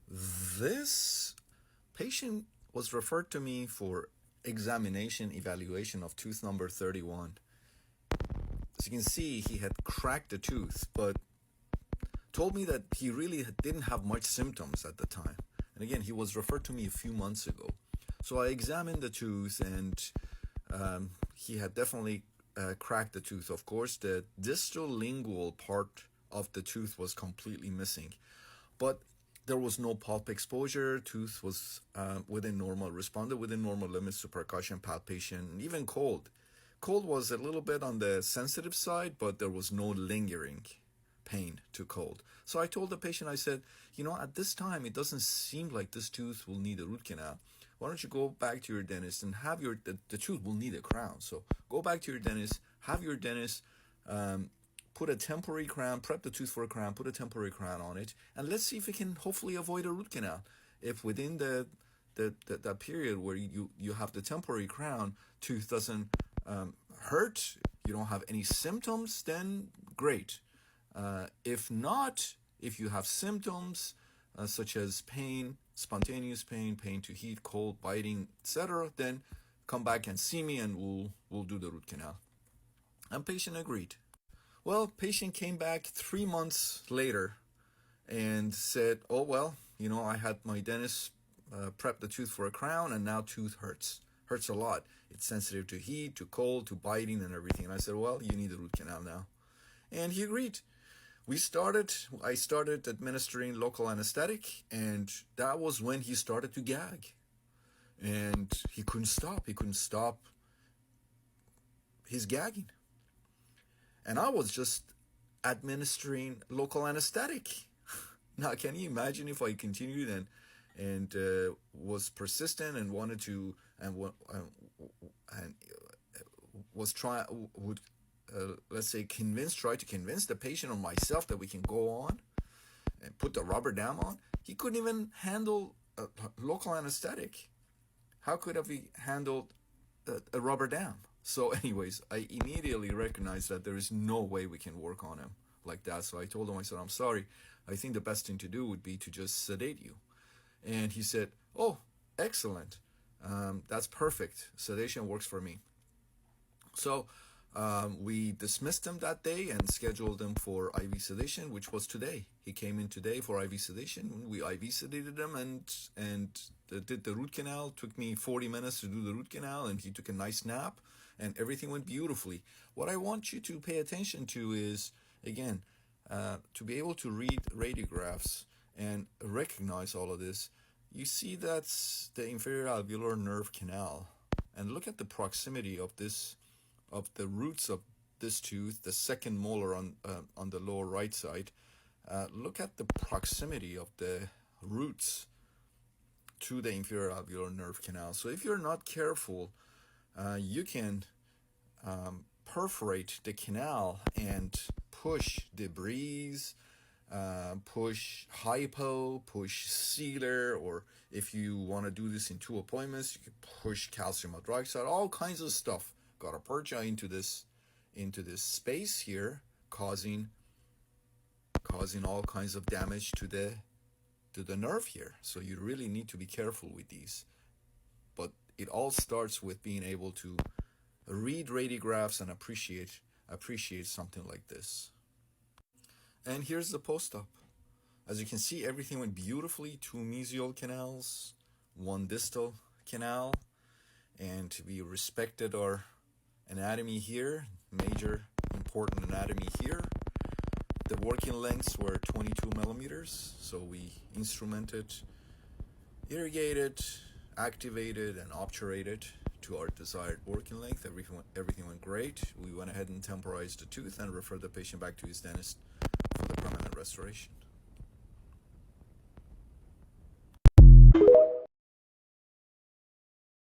This patient was referred to me for examination evaluation of tooth number 31. As you can see, he had cracked a tooth, but told me that he really didn't have much symptoms at the time. And again, he was referred to me a few months ago. So I examined the tooth, and he had definitely cracked the tooth. Of course, the distal lingual part of the tooth was completely missing, but there was no pulp exposure. Tooth was within normal, responded within normal limits to percussion, palpation, and even cold. Cold was a little bit on the sensitive side, but there was no lingering pain to cold. So I told the patient, I said, at this time, it doesn't seem like this tooth will need a root canal. Why don't you go back to your dentist and have the tooth will need a crown. So go back to your dentist, have your dentist put a temporary crown, prep the tooth for a crown, put a temporary crown on it, and let's see if we can hopefully avoid a root canal. If within that period where you have the temporary crown, tooth doesn't hurt, you don't have any symptoms, then great. If not, if you have symptoms such as pain, spontaneous pain, pain to heat, cold, biting, etc., then come back and see me and we'll do the root canal. And patient agreed. Well, patient came back 3 months later and said, oh, well, I had my dentist prep the tooth for a crown, and now tooth hurts. Hurts a lot. It's sensitive to heat, to cold, to biting, and everything. And I said, well, you need a root canal now. And he agreed. I started administering local anesthetic, and that was when he started to gag. And he couldn't stop. He couldn't stop his gagging. And I was just administering local anesthetic. Now, can you imagine if I continued and was persistent and wanted to and was let's say try to convince the patient or myself that we can go on and put the rubber dam on? He couldn't even handle local anesthetic. How could have he handled a rubber dam? So anyways, I immediately recognized that there is no way we can work on him like that. So I told him, I said, I'm sorry. I think the best thing to do would be to just sedate you. And he said, oh, excellent. That's perfect. Sedation works for me. So we dismissed him that day and scheduled him for IV sedation, which was today. He came in today for IV sedation. We IV sedated him and did the root canal. Took me 40 minutes to do the root canal, and he took a nice nap, and everything went beautifully. What I want you to pay attention to is, again, to be able to read radiographs and recognize all of this. You see that's the inferior alveolar nerve canal, and look at the proximity of the roots of this tooth, the second molar on the lower right side. Look at the proximity of the roots to the inferior alveolar nerve canal. So if you're not careful, you can perforate the canal and push debris, push hypo, push sealer, or if you want to do this in 2 appointments, you can push calcium hydroxide, all kinds of stuff. Got a percha into this space here, causing all kinds of damage to the nerve here. So you really need to be careful with these. But it all starts with being able to read radiographs and appreciate something like this. And here's the post-op. As you can see, everything went beautifully. 2 mesial canals, 1 distal canal, and we respected our anatomy here, major important anatomy here. The working lengths were 22 millimeters, so we instrumented, irrigated, activated, and obturated to our desired working length. Everything went great. We went ahead and temporized the tooth and referred the patient back to his dentist for the permanent restoration.